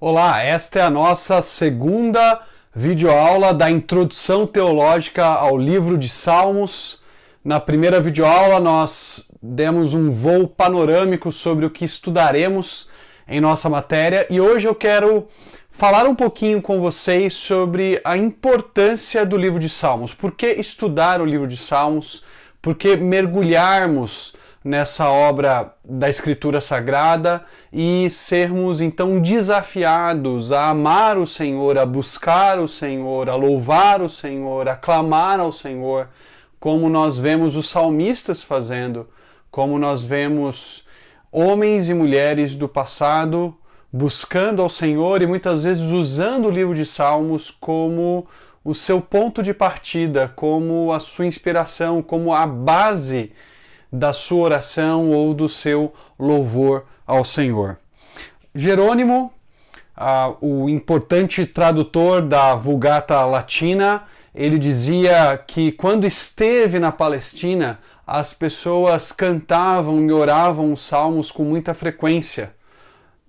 Olá, esta é a nossa segunda videoaula da introdução teológica ao livro de Salmos. Na primeira videoaula nós demos um voo panorâmico sobre o que estudaremos em nossa matéria e hoje eu quero falar um pouquinho com vocês sobre a importância do livro de Salmos. Por que estudar o livro de Salmos? Por que mergulharmos nessa obra da Escritura Sagrada e sermos então desafiados a amar o Senhor, a buscar o Senhor, a louvar o Senhor, a clamar ao Senhor, como nós vemos os salmistas fazendo, como nós vemos homens e mulheres do passado buscando ao Senhor e muitas vezes usando o livro de Salmos como o seu ponto de partida, como a sua inspiração, como a base da sua oração ou do seu louvor ao Senhor. Jerônimo, o importante tradutor da Vulgata Latina, ele dizia que quando esteve na Palestina, as pessoas cantavam e oravam os salmos com muita frequência.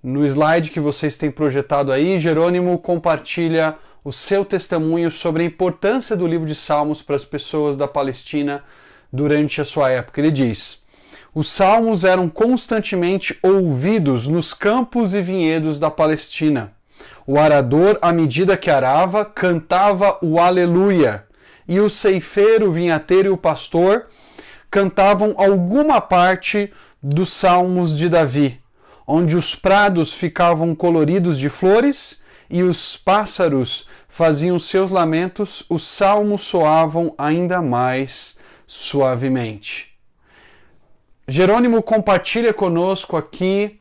No slide que vocês têm projetado aí, Jerônimo compartilha o seu testemunho sobre a importância do livro de Salmos para as pessoas da Palestina durante a sua época. Ele diz: os salmos eram constantemente ouvidos nos campos e vinhedos da Palestina. O arador, à medida que arava, cantava o aleluia, e o ceifeiro, o vinhateiro e o pastor cantavam alguma parte dos salmos de Davi, onde os prados ficavam coloridos de flores e os pássaros faziam seus lamentos, os salmos soavam ainda mais suavemente. Jerônimo compartilha conosco aqui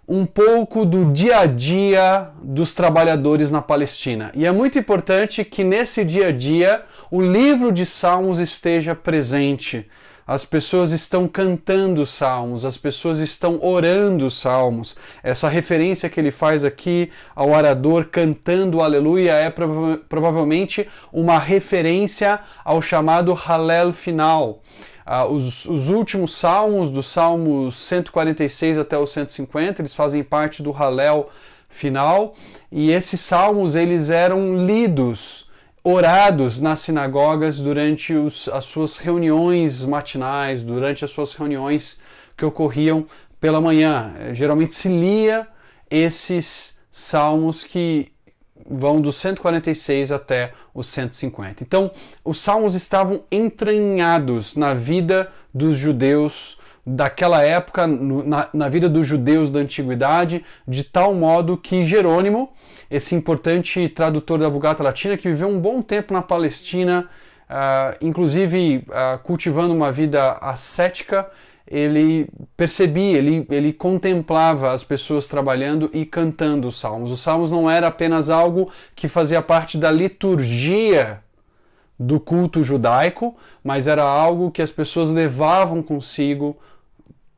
um pouco do dia a dia dos trabalhadores na Palestina. E é muito importante que nesse dia a dia o livro de Salmos esteja presente. As pessoas estão cantando salmos, as pessoas estão orando salmos. Essa referência que ele faz aqui ao arador cantando o aleluia é provavelmente uma referência ao chamado Hallel final. Os últimos salmos, dos salmos 146 até o 150, eles fazem parte do Hallel final, e esses salmos eles eram lidos, orados nas sinagogas durante as suas reuniões matinais, durante as suas reuniões que ocorriam pela manhã. Geralmente se lia esses salmos que vão do 146 até os 150. Então, os salmos estavam entranhados na vida dos judeus daquela época, na vida dos judeus da antiguidade, de tal modo que Jerônimo, esse importante tradutor da Vulgata Latina, que viveu um bom tempo na Palestina, inclusive cultivando uma vida ascética, ele percebia, ele contemplava as pessoas trabalhando e cantando os salmos. Os salmos não era apenas algo que fazia parte da liturgia do culto judaico, mas era algo que as pessoas levavam consigo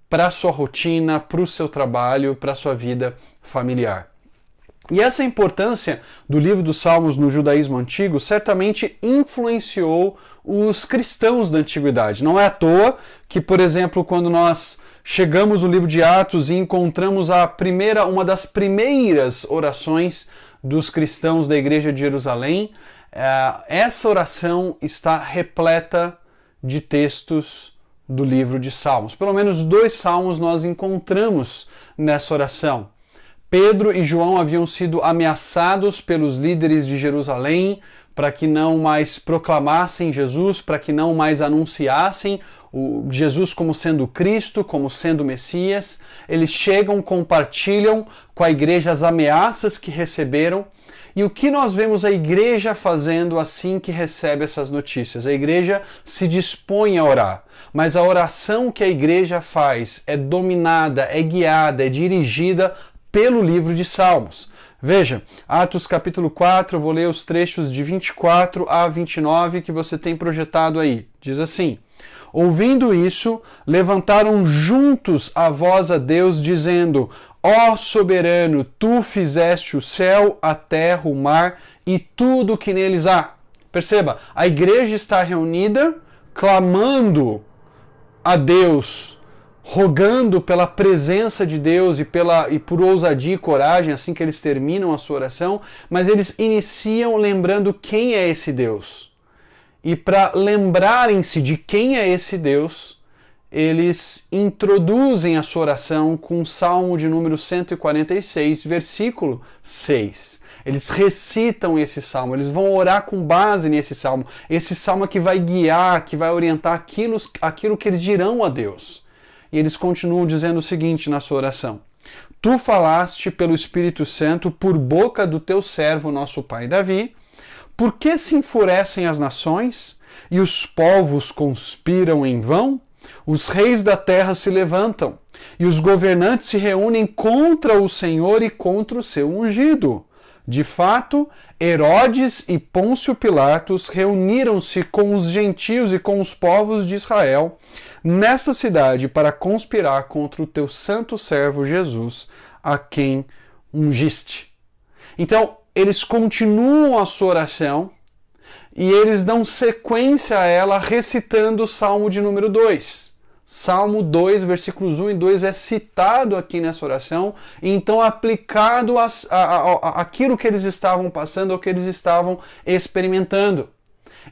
para a sua rotina, para o seu trabalho, para a sua vida familiar. E essa importância do livro dos Salmos no judaísmo antigo certamente influenciou os cristãos da antiguidade. Não é à toa que, por exemplo, quando nós chegamos no livro de Atos e encontramos uma das primeiras orações dos cristãos da igreja de Jerusalém, essa oração está repleta de textos do livro de Salmos. Pelo menos 2 salmos nós encontramos nessa oração. Pedro e João haviam sido ameaçados pelos líderes de Jerusalém para que não mais proclamassem Jesus, para que não mais anunciassem Jesus como sendo Cristo, como sendo Messias. Eles chegam, compartilham com a igreja as ameaças que receberam. E o que nós vemos a igreja fazendo assim que recebe essas notícias? A igreja se dispõe a orar, mas a oração que a igreja faz é dominada, é guiada, é dirigida pelo livro de Salmos. Veja, Atos capítulo 4, eu vou ler os trechos de 24 a 29 que você tem projetado aí. Diz assim: ouvindo isso, levantaram juntos a voz a Deus, dizendo: ó soberano, tu fizeste o céu, a terra, o mar e tudo o que neles há. Perceba, a igreja está reunida, clamando a Deus rogando pela presença de Deus e por ousadia e coragem, assim que eles terminam a sua oração, mas eles iniciam lembrando quem é esse Deus. E para lembrarem-se de quem é esse Deus, eles introduzem a sua oração com o Salmo de número 146, versículo 6. Eles recitam esse salmo, eles vão orar com base nesse salmo. Esse salmo é que vai guiar, que vai orientar aquilo que eles dirão a Deus. E eles continuam dizendo o seguinte na sua oração: Tu falaste pelo Espírito Santo por boca do teu servo, nosso pai Davi. Por que se enfurecem as nações e os povos conspiram em vão? Os reis da terra se levantam e os governantes se reúnem contra o Senhor e contra o seu ungido. De fato, Herodes e Pôncio Pilatos reuniram-se com os gentios e com os povos de Israel nesta cidade para conspirar contra o teu santo servo Jesus, a quem ungiste. Então, eles continuam a sua oração e eles dão sequência a ela recitando o Salmo de número 2. Salmo 2, versículos 1 e 2 é citado aqui nessa oração, e então aplicado àquilo que eles estavam passando, ao que eles estavam experimentando.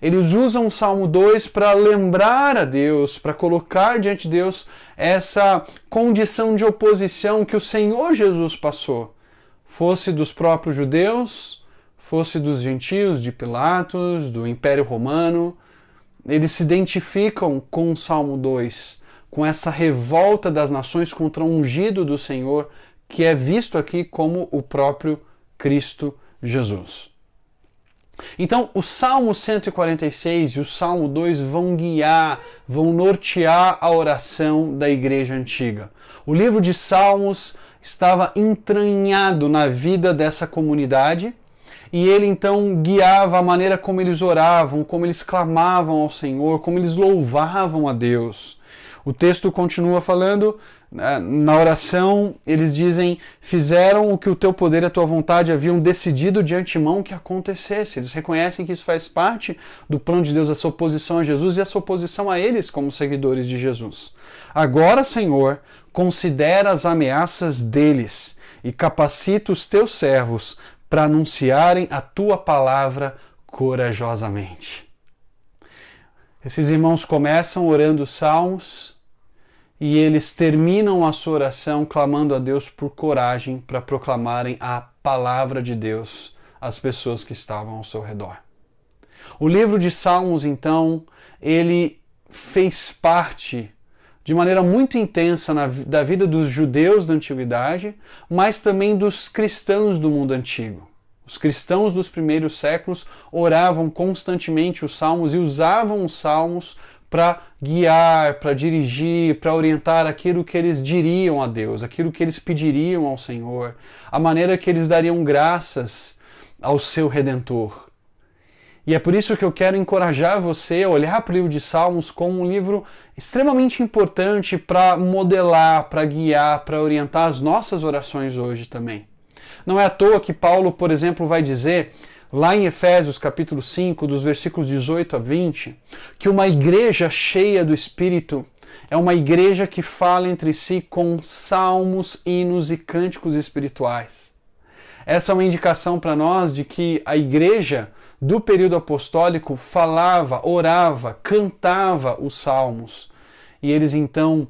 Eles usam o Salmo 2 para lembrar a Deus, para colocar diante de Deus essa condição de oposição que o Senhor Jesus passou. Fosse dos próprios judeus, fosse dos gentios, de Pilatos, do Império Romano. Eles se identificam com o Salmo 2, com essa revolta das nações contra o ungido do Senhor, que é visto aqui como o próprio Cristo Jesus. Então, o Salmo 146 e o Salmo 2 vão guiar, vão nortear a oração da igreja antiga. O livro de Salmos estava entranhado na vida dessa comunidade, e ele então guiava a maneira como eles oravam, como eles clamavam ao Senhor, como eles louvavam a Deus. O texto continua falando, na oração, eles dizem: fizeram o que o teu poder e a tua vontade haviam decidido de antemão que acontecesse. Eles reconhecem que isso faz parte do plano de Deus, essa oposição a Jesus e essa oposição a eles como seguidores de Jesus. Agora, Senhor, considera as ameaças deles e capacita os teus servos para anunciarem a tua palavra corajosamente. Esses irmãos começam orando salmos e eles terminam a sua oração clamando a Deus por coragem para proclamarem a palavra de Deus às pessoas que estavam ao seu redor. O livro de Salmos, então, ele fez parte de maneira muito intensa da vida dos judeus da antiguidade, mas também dos cristãos do mundo antigo. Os cristãos dos primeiros séculos oravam constantemente os salmos e usavam os salmos para guiar, para dirigir, para orientar aquilo que eles diriam a Deus, aquilo que eles pediriam ao Senhor, a maneira que eles dariam graças ao seu Redentor. E é por isso que eu quero encorajar você a olhar para o livro de Salmos como um livro extremamente importante para modelar, para guiar, para orientar as nossas orações hoje também. Não é à toa que Paulo, por exemplo, vai dizer, lá em Efésios capítulo 5, dos versículos 18 a 20, que uma igreja cheia do Espírito é uma igreja que fala entre si com salmos, hinos e cânticos espirituais. Essa é uma indicação para nós de que a igreja do período apostólico falava, orava, cantava os salmos. E eles então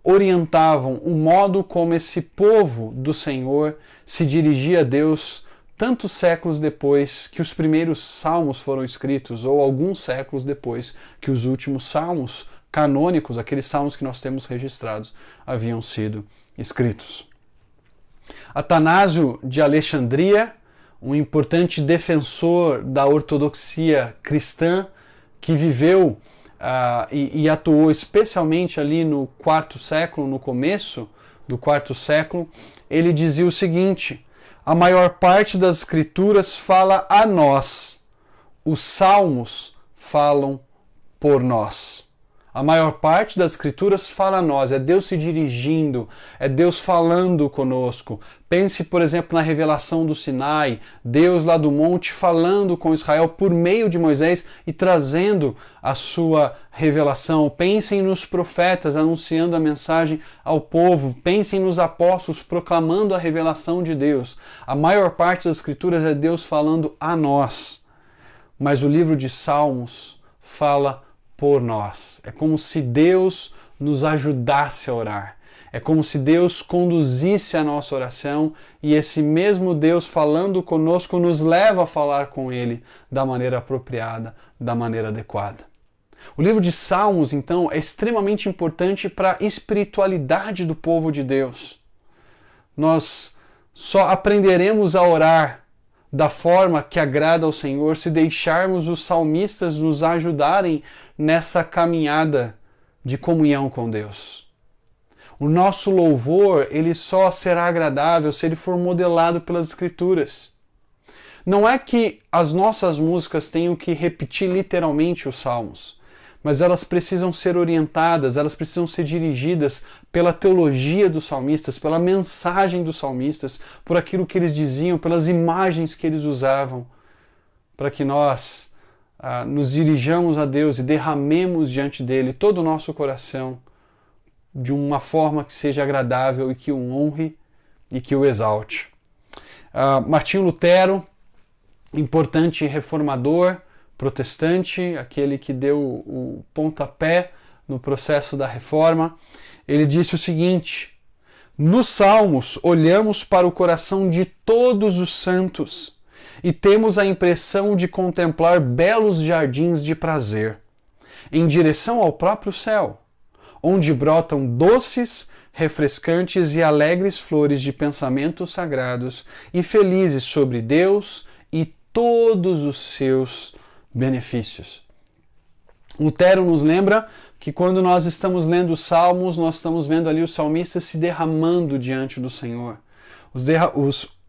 orientavam o modo como esse povo do Senhor se dirigia a Deus tantos séculos depois que os primeiros salmos foram escritos, ou alguns séculos depois que os últimos salmos canônicos, aqueles salmos que nós temos registrados, haviam sido escritos. Atanásio de Alexandria, um importante defensor da ortodoxia cristã, que viveu e atuou especialmente ali no quarto século, no começo do quarto século, ele dizia o seguinte: a maior parte das escrituras fala a nós, os salmos falam por nós. A maior parte das Escrituras fala a nós, é Deus se dirigindo, é Deus falando conosco. Pense, por exemplo, na revelação do Sinai, Deus lá do monte falando com Israel por meio de Moisés e trazendo a sua revelação. Pensem nos profetas anunciando a mensagem ao povo. Pensem nos apóstolos proclamando a revelação de Deus. A maior parte das Escrituras é Deus falando a nós. Mas o livro de Salmos fala por nós. É como se Deus nos ajudasse a orar. É como se Deus conduzisse a nossa oração e esse mesmo Deus falando conosco nos leva a falar com Ele da maneira apropriada, da maneira adequada. O livro de Salmos, então, é extremamente importante para a espiritualidade do povo de Deus. Nós só aprenderemos a orar da forma que agrada ao Senhor se deixarmos os salmistas nos ajudarem nessa caminhada de comunhão com Deus. O nosso louvor, ele só será agradável se ele for modelado pelas Escrituras. Não é que as nossas músicas tenham que repetir literalmente os salmos, mas elas precisam ser orientadas, elas precisam ser dirigidas pela teologia dos salmistas, pela mensagem dos salmistas, por aquilo que eles diziam, pelas imagens que eles usavam, para que nós nos dirijamos a Deus e derramemos diante dele todo o nosso coração de uma forma que seja agradável e que o honre e que o exalte. Martinho Lutero, importante reformador, protestante, aquele que deu o pontapé no processo da reforma, ele disse o seguinte: nos Salmos olhamos para o coração de todos os santos e temos a impressão de contemplar belos jardins de prazer, em direção ao próprio céu, onde brotam doces, refrescantes e alegres flores de pensamentos sagrados e felizes sobre Deus e todos os seus benefícios. Lutero nos lembra que quando nós estamos lendo os Salmos, nós estamos vendo ali os salmistas se derramando diante do Senhor.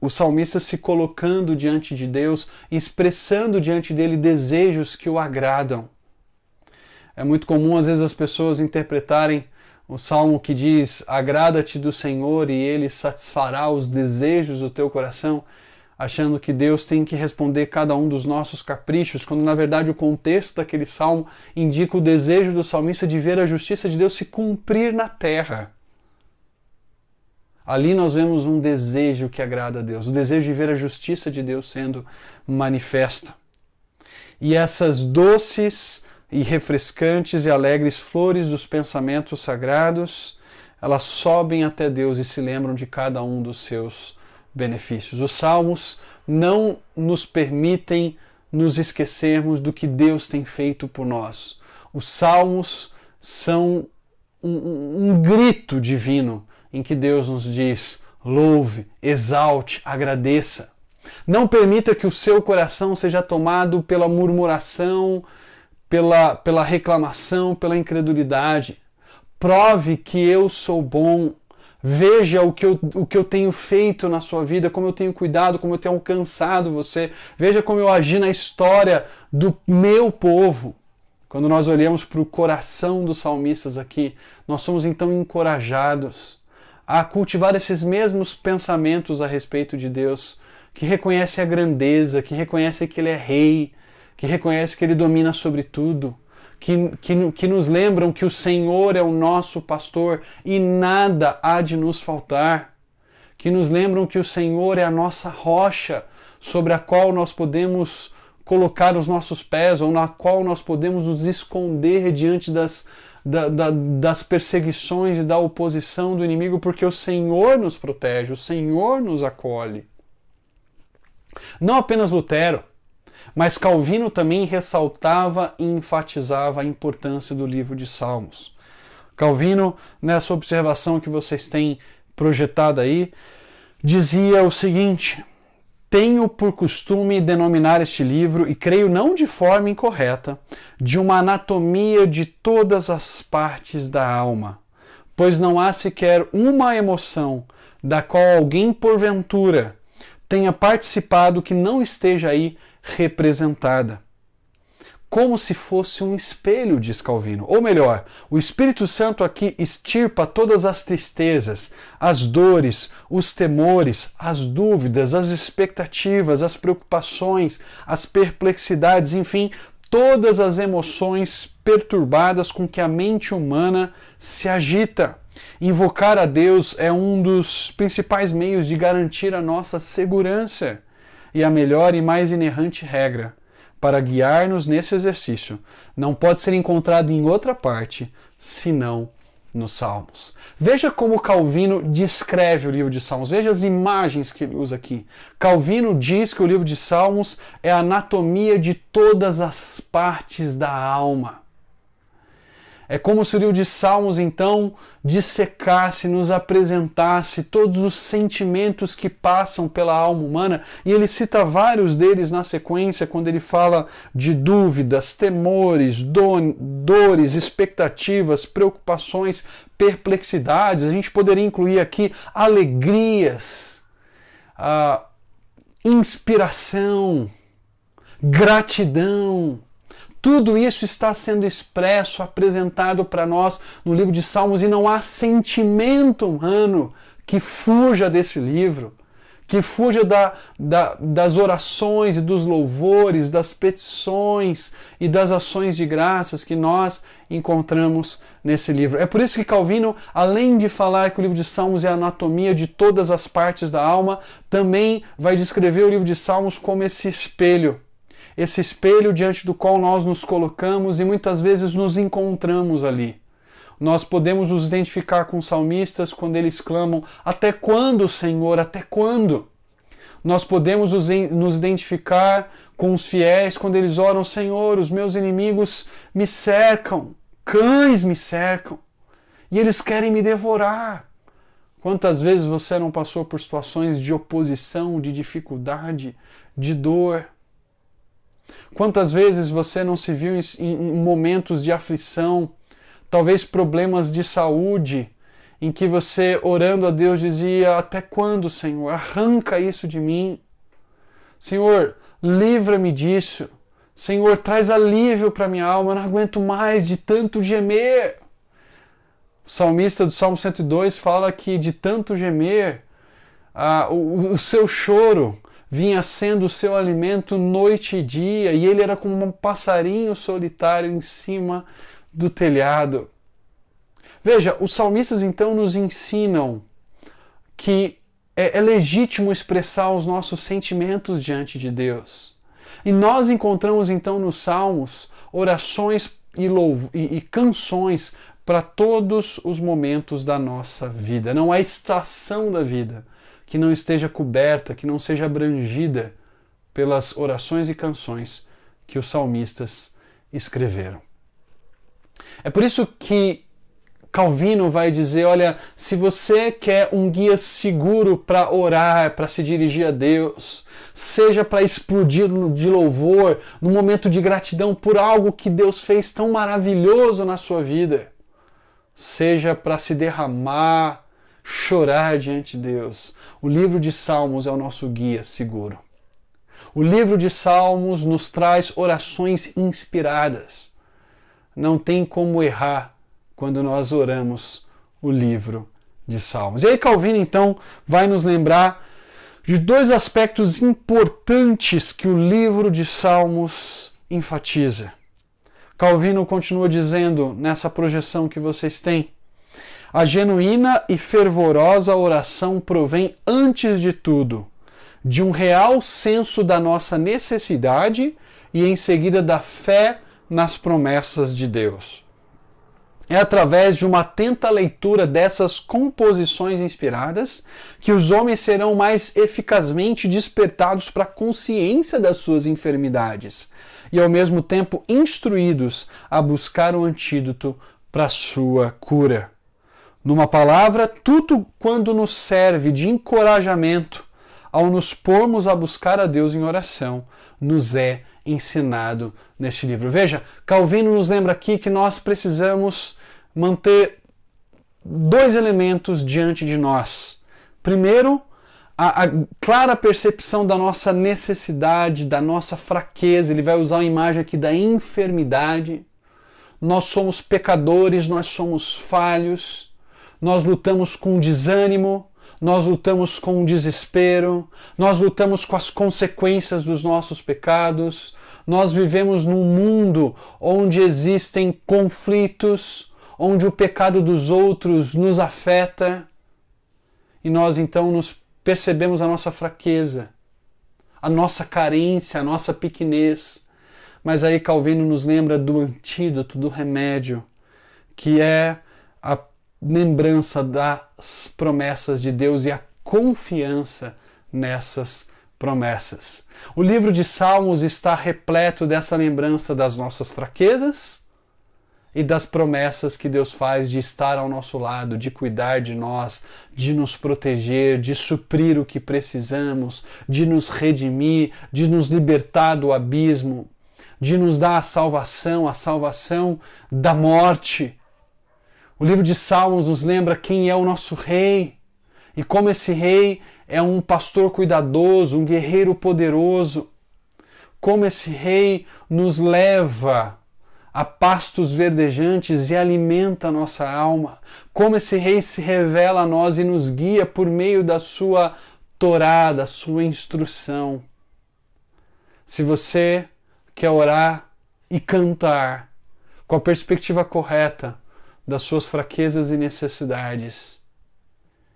Os salmistas se colocando diante de Deus, expressando diante dele desejos que o agradam. É muito comum às vezes as pessoas interpretarem o salmo que diz: agrada-te do Senhor e ele satisfará os desejos do teu coração, achando que Deus tem que responder cada um dos nossos caprichos, quando na verdade o contexto daquele salmo indica o desejo do salmista de ver a justiça de Deus se cumprir na terra. Ali nós vemos um desejo que agrada a Deus, o desejo de ver a justiça de Deus sendo manifesta. E essas doces e refrescantes e alegres flores dos pensamentos sagrados, elas sobem até Deus e se lembram de cada um dos seus benefícios. Os salmos não nos permitem nos esquecermos do que Deus tem feito por nós. Os salmos são um grito divino em que Deus nos diz: louve, exalte, agradeça. Não permita que o seu coração seja tomado pela murmuração, pela reclamação, pela incredulidade. Prove que eu sou bom. Veja o que eu tenho feito na sua vida, como eu tenho cuidado, como eu tenho alcançado você. Veja como eu agi na história do meu povo. Quando nós olhamos para o coração dos salmistas aqui, nós somos então encorajados a cultivar esses mesmos pensamentos a respeito de Deus, que reconhece a grandeza, que reconhece que Ele é Rei, que reconhece que Ele domina sobre tudo, que nos lembram que o Senhor é o nosso pastor e nada há de nos faltar, que nos lembram que o Senhor é a nossa rocha sobre a qual nós podemos colocar os nossos pés ou na qual nós podemos nos esconder diante das perseguições e da oposição do inimigo, porque o Senhor nos protege, o Senhor nos acolhe. Não apenas Lutero, mas Calvino também ressaltava e enfatizava a importância do livro de Salmos. Calvino, nessa observação que vocês têm projetada aí, dizia o seguinte: tenho por costume denominar este livro, e creio não de forma incorreta, de uma anatomia de todas as partes da alma, pois não há sequer uma emoção da qual alguém porventura tenha participado que não esteja aí representada. como se fosse um espelho, diz Calvino. Ou melhor, o Espírito Santo aqui extirpa todas as tristezas, as dores, os temores, as dúvidas, as expectativas, as preocupações, as perplexidades, enfim, todas as emoções perturbadas com que a mente humana se agita. Invocar a Deus é um dos principais meios de garantir a nossa segurança. E a melhor e mais inerrante regra para guiar-nos nesse exercício não pode ser encontrado em outra parte, senão nos Salmos. Veja como Calvino descreve o livro de Salmos. Veja as imagens que ele usa aqui. Calvino diz que o livro de Salmos é a anatomia de todas as partes da alma. É como se o livro de Salmos, então, dissecasse, nos apresentasse todos os sentimentos que passam pela alma humana, e ele cita vários deles na sequência, quando ele fala de dúvidas, temores, dores, expectativas, preocupações, perplexidades. A gente poderia incluir aqui alegrias, inspiração, gratidão. Tudo isso está sendo expresso, apresentado para nós no livro de Salmos, e não há sentimento humano que fuja desse livro, que fuja das orações e dos louvores, das petições e das ações de graças que nós encontramos nesse livro. É por isso que Calvino, além de falar que o livro de Salmos é a anatomia de todas as partes da alma, também vai descrever o livro de Salmos como esse espelho diante do qual nós nos colocamos e muitas vezes nos encontramos ali. Nós podemos nos identificar com os salmistas quando eles clamam: até quando, Senhor, até quando? Nós podemos nos identificar com os fiéis quando eles oram: Senhor, os meus inimigos me cercam, cães me cercam, e eles querem me devorar. Quantas vezes você não passou por situações de oposição, de dificuldade, de dor? Quantas vezes você não se viu em momentos de aflição, talvez problemas de saúde, em que você, orando a Deus, dizia: até quando, Senhor? Arranca isso de mim. Senhor, livra-me disso. Senhor, traz alívio para minha alma, eu não aguento mais de tanto gemer. O salmista do Salmo 102 fala que de tanto gemer, o seu choro vinha sendo o seu alimento noite e dia, e ele era como um passarinho solitário em cima do telhado. Veja, os salmistas então nos ensinam que é legítimo expressar os nossos sentimentos diante de Deus. E nós encontramos então nos Salmos orações e canções para todos os momentos da nossa vida. Não há estação da vida que não esteja coberta, que não seja abrangida pelas orações e canções que os salmistas escreveram. É por isso que Calvino vai dizer: olha, se você quer um guia seguro para orar, para se dirigir a Deus, seja para explodir de louvor, no momento de gratidão por algo que Deus fez tão maravilhoso na sua vida, seja para se derramar, chorar diante de Deus, o livro de Salmos é o nosso guia seguro. O livro de Salmos nos traz orações inspiradas. Não tem como errar quando nós oramos o livro de Salmos. E aí Calvino então vai nos lembrar de dois aspectos importantes que o livro de Salmos enfatiza. Calvino continua dizendo nessa projeção que vocês têm: a genuína e fervorosa oração provém, antes de tudo, de um real senso da nossa necessidade e, em seguida, da fé nas promessas de Deus. É através de uma atenta leitura dessas composições inspiradas que os homens serão mais eficazmente despertados para a consciência das suas enfermidades e, ao mesmo tempo, instruídos a buscar o antídoto para a sua cura. Numa palavra, tudo quando nos serve de encorajamento ao nos pormos a buscar a Deus em oração, nos é ensinado neste livro. Veja, Calvino nos lembra aqui que nós precisamos manter dois elementos diante de nós. Primeiro, a clara percepção da nossa necessidade, da nossa fraqueza. Ele vai usar a imagem aqui da enfermidade. Nós somos pecadores, nós somos falhos, nós lutamos com desânimo, nós lutamos com desespero, nós lutamos com as consequências dos nossos pecados, nós vivemos num mundo onde existem conflitos, onde o pecado dos outros nos afeta, e nós então nos percebemos a nossa fraqueza, a nossa carência, a nossa pequenez. Mas aí Calvino nos lembra do antídoto, do remédio, que é a lembrança das promessas de Deus e a confiança nessas promessas. O livro de Salmos está repleto dessa lembrança das nossas fraquezas e das promessas que Deus faz de estar ao nosso lado, de cuidar de nós, de nos proteger, de suprir o que precisamos, de nos redimir, de nos libertar do abismo, de nos dar a salvação da morte. O livro de Salmos nos lembra quem é o nosso rei e como esse rei é um pastor cuidadoso, um guerreiro poderoso. Como esse rei nos leva a pastos verdejantes e alimenta a nossa alma. Como esse rei se revela a nós e nos guia por meio da sua Torá, da sua instrução. Se você quer orar e cantar com a perspectiva correta das suas fraquezas e necessidades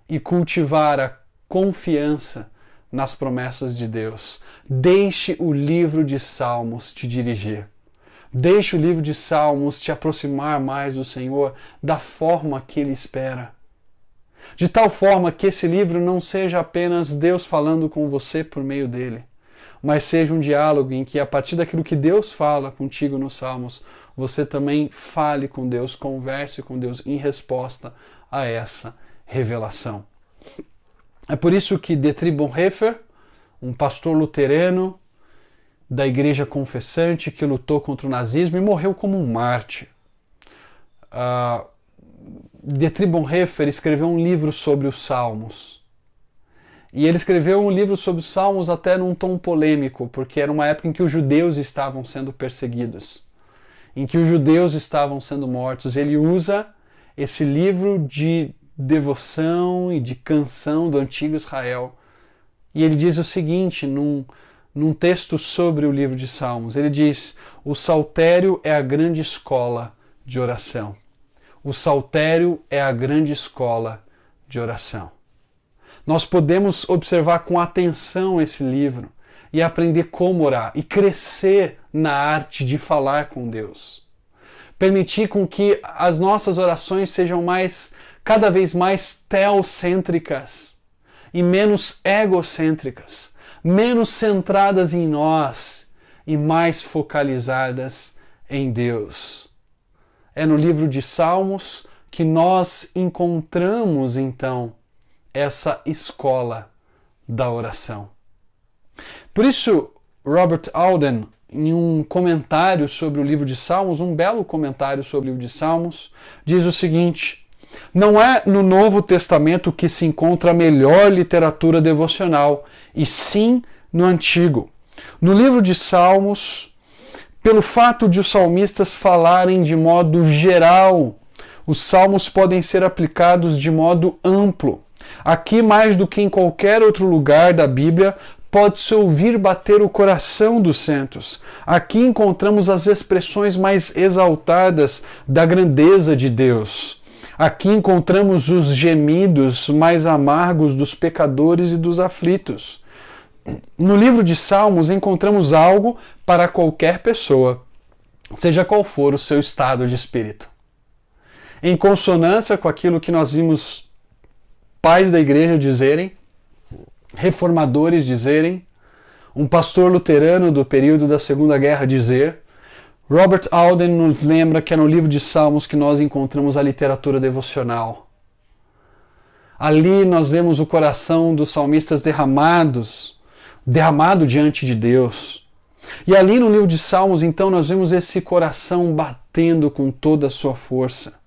e cultivar a confiança nas promessas de Deus, deixe o livro de Salmos te dirigir. Deixe o livro de Salmos te aproximar mais do Senhor da forma que Ele espera. De tal forma que esse livro não seja apenas Deus falando com você por meio dele, mas seja um diálogo em que, a partir daquilo que Deus fala contigo nos Salmos, você também fale com Deus, converse com Deus em resposta a essa revelação. É por isso que Dietrich Bonhoeffer, um pastor luterano da Igreja Confessante que lutou contra o nazismo e morreu como um mártir. Dietrich Bonhoeffer escreveu um livro sobre os Salmos. E ele escreveu um livro sobre os Salmos até num tom polêmico, porque era uma época em que os judeus estavam sendo perseguidos, em que os judeus estavam sendo mortos. Ele usa esse livro de devoção e de canção do antigo Israel. E ele diz o seguinte, num texto sobre o livro de Salmos, ele diz: o saltério é a grande escola de oração. O saltério é a grande escola de oração. Nós podemos observar com atenção esse livro e aprender como orar e crescer na arte de falar com Deus. Permitir com que as nossas orações sejam cada vez mais teocêntricas e menos egocêntricas, menos centradas em nós e mais focalizadas em Deus. É no livro de Salmos que nós encontramos, então, essa escola da oração. Por isso, Robert Alden, em um comentário sobre o livro de Salmos, um belo comentário sobre o livro de Salmos, diz o seguinte: não é no Novo Testamento que se encontra a melhor literatura devocional, e sim no Antigo. No livro de Salmos, pelo fato de os salmistas falarem de modo geral, os salmos podem ser aplicados de modo amplo. Aqui, mais do que em qualquer outro lugar da Bíblia, pode-se ouvir bater o coração dos santos. Aqui encontramos as expressões mais exaltadas da grandeza de Deus. Aqui encontramos os gemidos mais amargos dos pecadores e dos aflitos. No livro de Salmos encontramos algo para qualquer pessoa, seja qual for o seu estado de espírito. Em consonância com aquilo que nós vimos pais da igreja dizerem, reformadores dizerem, um pastor luterano do período da Segunda Guerra dizer, Robert Alden nos lembra que é no livro de Salmos que nós encontramos a literatura devocional. Ali nós vemos o coração dos salmistas derramado diante de Deus. E ali no livro de Salmos, então, nós vemos esse coração batendo com toda a sua força.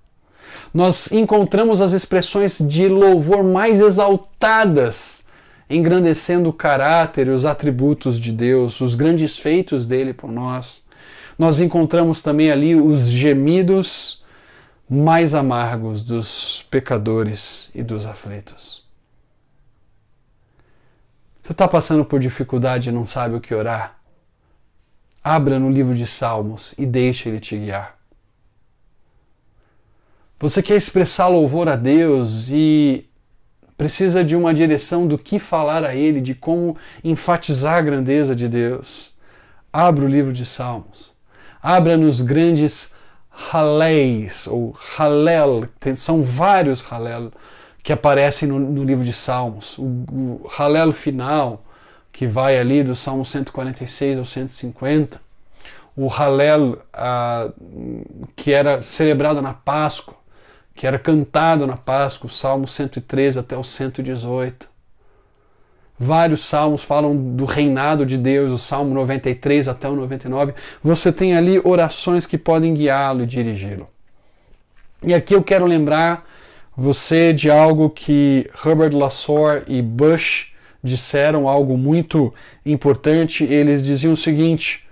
Nós encontramos as expressões de louvor mais exaltadas engrandecendo o caráter e os atributos de Deus, os grandes feitos dele por nós. Nós encontramos também ali os gemidos mais amargos dos pecadores e dos aflitos. Você está passando por dificuldade e não sabe o que orar? Abra no livro de Salmos e deixe ele te guiar. Você quer expressar louvor a Deus e precisa de uma direção do que falar a Ele, de como enfatizar a grandeza de Deus. Abra o livro de Salmos. Abra nos grandes Haleis, ou Halel, são vários Halel que aparecem no livro de Salmos. O Halel final, que vai ali do Salmo 146 ao 150. O Halel que era celebrado na Páscoa, que era cantado na Páscoa, o Salmo 113 até o 118. Vários salmos falam do reinado de Deus, o Salmo 93 até o 99. Você tem ali orações que podem guiá-lo e dirigi-lo. E aqui eu quero lembrar você de algo que Herbert Lassor e Bush disseram, algo muito importante. Eles diziam o seguinte: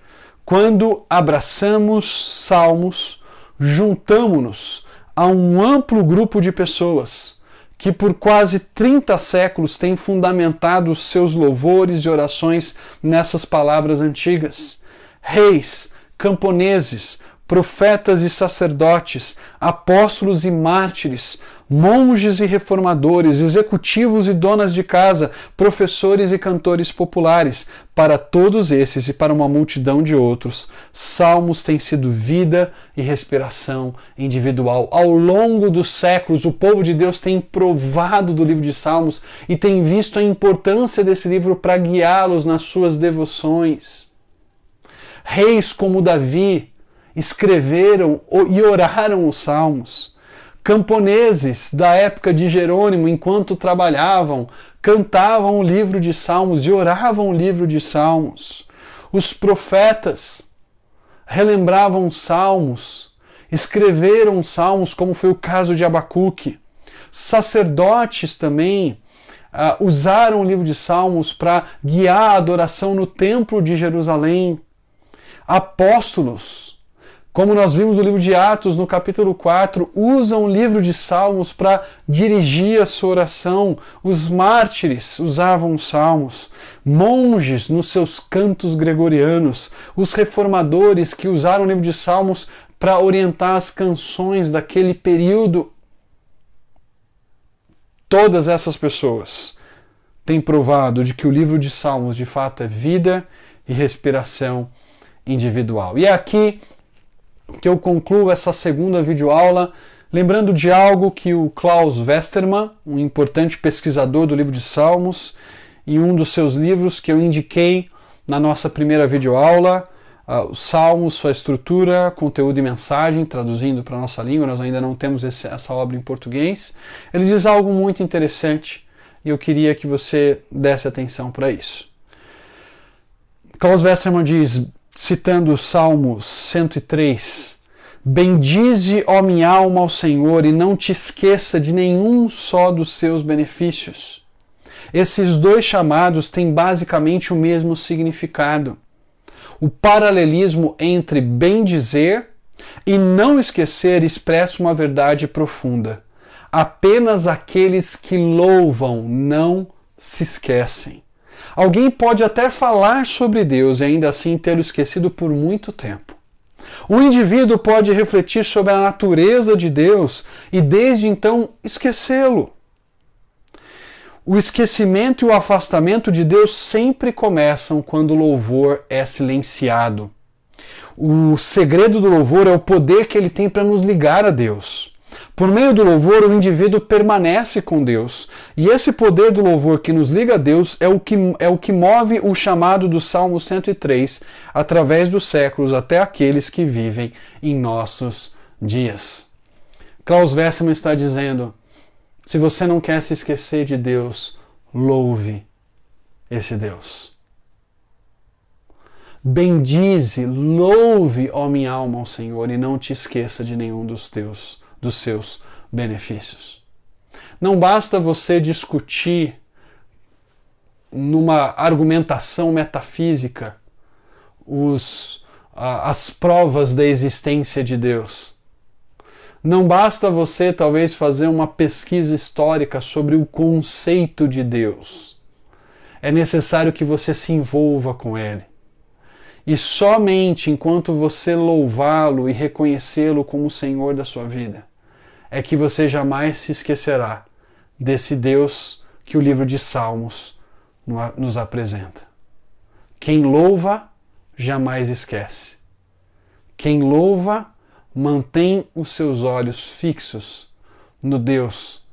quando abraçamos salmos, juntamo-nos a um amplo grupo de pessoas que por quase 30 séculos têm fundamentado os seus louvores e orações nessas palavras antigas. Reis, camponeses, profetas e sacerdotes, apóstolos e mártires, monges e reformadores, executivos e donas de casa, professores e cantores populares, para todos esses e para uma multidão de outros, salmos têm sido vida e respiração individual. Ao longo dos séculos, o povo de Deus tem provado do livro de Salmos e tem visto a importância desse livro para guiá-los nas suas devoções. Reis como Davi escreveram e oraram os salmos. Camponeses da época de Jerônimo, enquanto trabalhavam, cantavam o livro de Salmos e oravam o livro de Salmos. Os profetas relembravam salmos, escreveram salmos, como foi o caso de Abacuque. Sacerdotes também usaram o livro de Salmos para guiar a adoração no templo de Jerusalém. Apóstolos, como nós vimos no livro de Atos, no capítulo 4, usam o livro de Salmos para dirigir a sua oração. Os mártires usavam os salmos. Monges nos seus cantos gregorianos. Os reformadores que usaram o livro de Salmos para orientar as canções daquele período. Todas essas pessoas têm provado de que o livro de Salmos de fato é vida e respiração individual. E é aqui que eu concluo essa segunda videoaula, lembrando de algo que o Klaus Westermann, um importante pesquisador do livro de Salmos, em um dos seus livros que eu indiquei na nossa primeira videoaula, os Salmos, sua estrutura, conteúdo e mensagem, traduzindo para a nossa língua, nós ainda não temos essa obra em português. Ele diz algo muito interessante e eu queria que você desse atenção para isso. Klaus Westermann diz, citando o Salmo 103, bendize, ó minha alma, ao Senhor, e não te esqueça de nenhum só dos seus benefícios. Esses dois chamados têm basicamente o mesmo significado. O paralelismo entre bendizer e não esquecer expressa uma verdade profunda. Apenas aqueles que louvam não se esquecem. Alguém pode até falar sobre Deus e ainda assim tê-lo esquecido por muito tempo. O indivíduo pode refletir sobre a natureza de Deus e desde então esquecê-lo. O esquecimento e o afastamento de Deus sempre começam quando o louvor é silenciado. O segredo do louvor é o poder que ele tem para nos ligar a Deus. Por meio do louvor, o indivíduo permanece com Deus. E esse poder do louvor que nos liga a Deus é o que move o chamado do Salmo 103 através dos séculos até aqueles que vivem em nossos dias. Klaus Westermann está dizendo, se você não quer se esquecer de Deus, louve esse Deus. Bendize, louve, ó minha alma, ao Senhor, e não te esqueça de nenhum dos seus benefícios. Não basta você discutir numa argumentação metafísica as provas da existência de Deus. Não basta você talvez fazer uma pesquisa histórica sobre o conceito de Deus. É necessário que você se envolva com Ele. E somente enquanto você louvá-lo e reconhecê-lo como o Senhor da sua vida, é que você jamais se esquecerá desse Deus que o livro de Salmos nos apresenta. Quem louva, jamais esquece. Quem louva, mantém os seus olhos fixos no Deus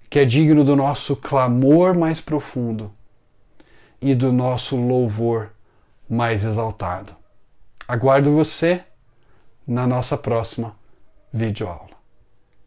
que é digno do nosso clamor mais profundo e do nosso louvor mais exaltado. Aguardo você na nossa próxima videoaula.